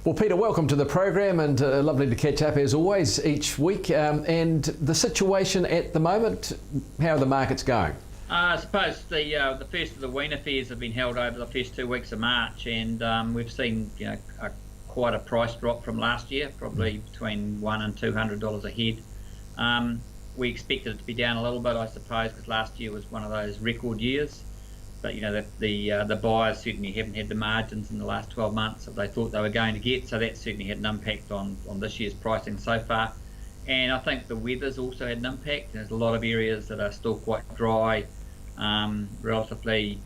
Well, Peter, welcome to the program, and lovely to catch up as always each week. And the situation at the moment, how are the markets going? I suppose the first of the weaner fairs have been held over the first 2 weeks of March, and we've seen quite a price drop from last year, probably between $100 and $200 a head. We expected it to be down a little bit, I suppose, because last year was one of those record years. But the buyers certainly haven't had the margins in the last 12 months that they thought they were going to get, so that certainly had an impact on this year's pricing so far. And I think the weather's also had an impact. There's a lot of areas that are still quite dry, relatively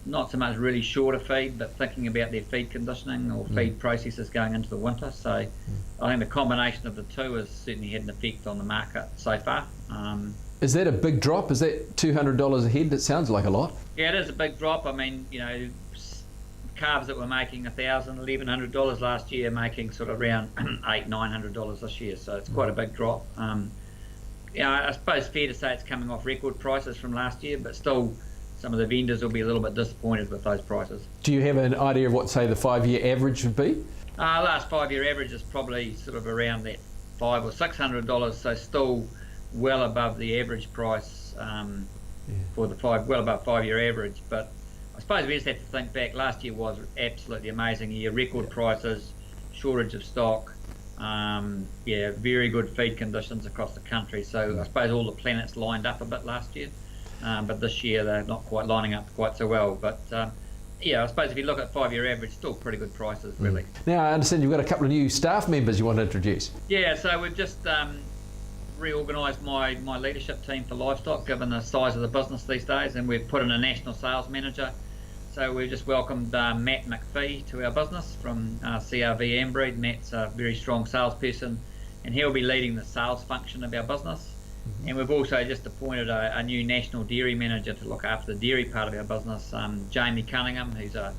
not so much really shorter feed, but thinking about their feed conditioning or feed processes going into the winter. So I think the combination of the two has certainly had an effect on the market so far. Is that a big drop? Is that $200 a head? That sounds like a lot. Yeah, it is a big drop. I mean, calves that were making $1,000, $1,100 last year, making sort of around $800, $900 this year. So it's quite a big drop. I suppose fair to say it's coming off record prices from last year, but still some of the vendors will be a little bit disappointed with those prices. Do you have an idea of what, say, the 5-year average would be? Last 5-year average is probably sort of around that $500 or $600, so still well above the average price for the well above 5-year average. But I suppose we just have to think back. Last year was absolutely amazing year, record prices, shortage of stock, very good feed conditions across the country. So I suppose all the planets lined up a bit last year, but this year they're not quite lining up quite so well. But I suppose if you look at 5-year average, still pretty good prices, really. Now I understand you've got a couple of new staff members you want to introduce. Yeah, so we've just reorganised my leadership team for livestock, given the size of the business these days, and we've put in a national sales manager. So we've just welcomed Matt Macfie to our business from CRV Ambreed. Matt's a very strong salesperson, and he'll be leading the sales function of our business. And we've also just appointed a new National Dairy Manager to look after the dairy part of our business, Jamie Cunninghame, who's an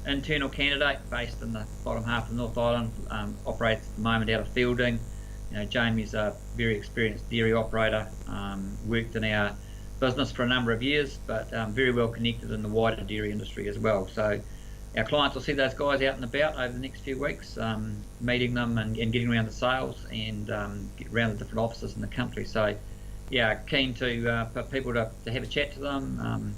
internal candidate based in the bottom half of North Island, operates at the moment out of Fielding. Jamie's a very experienced dairy operator, worked in our business for a number of years, but very well connected in the wider dairy industry as well. So our clients will see those guys out and about over the next few weeks, meeting them and getting around the sales and get around the different offices in the country. So keen for people to have a chat to them.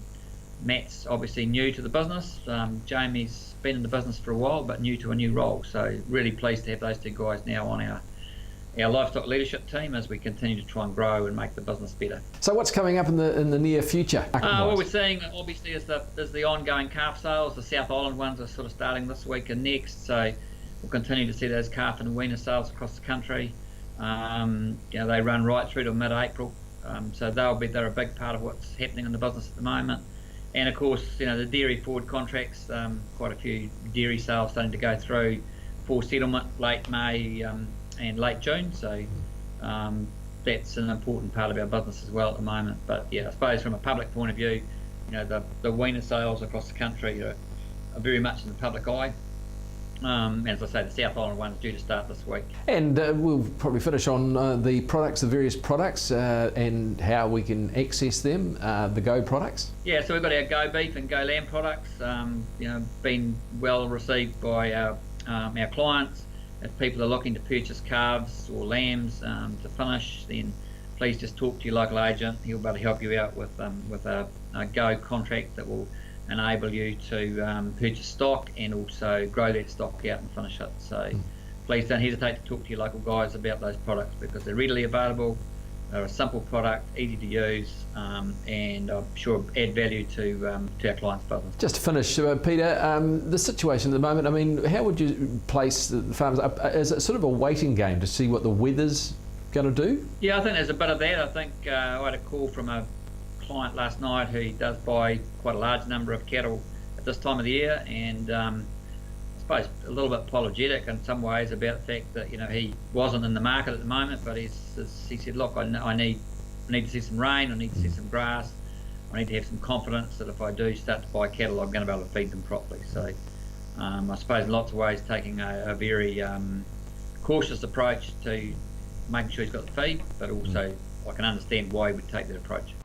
Matt's obviously new to the business. Jamie's been in the business for a while, but new to a new role. So really pleased to have those two guys now on our livestock leadership team as we continue to try and grow and make the business better. So what's coming up in the near future? What we're seeing obviously is the ongoing calf sales. The South Island ones are sort of starting this week and next, so we'll continue to see those calf and weaner sales across the country. They run right through to mid-April, so they're a big part of what's happening in the business at the moment. And of course, the dairy forward contracts, quite a few dairy sales starting to go through for settlement late May and late June, so that's an important part of our business as well at the moment. But I suppose from a public point of view, the weaner sales across the country are very much in the public eye. As I say, the South Island one is due to start this week. And we'll probably finish on the various products and how we can access them, the Go products. Yeah, so we've got our Go Beef and Go Lamb products, been well received by our clients. If people are looking to purchase calves or lambs to finish, then please just talk to your local agent. He'll be able to help you out with a Go contract that will enable you to purchase stock and also grow that stock out and finish it. So please don't hesitate to talk to your local guys about those products, because they're readily available, they're a simple product, easy to use, and I'm sure add value to our clients' business. Just to finish, Peter, the situation at the moment, I mean, how would you place the farmers up? Is it sort of a waiting game to see what the weather's going to do? Yeah, I think there's a bit of that. I think I had a call from a client last night who does buy quite a large number of cattle at this time of the year, and I suppose a little bit apologetic in some ways about the fact that he wasn't in the market at the moment, but he said, look, I need to see some rain, I need to see some grass, I need to have some confidence that if I do start to buy cattle, I'm going to be able to feed them properly. So I suppose in lots of ways taking a very cautious approach to making sure he's got the feed, but also I can understand why he would take that approach.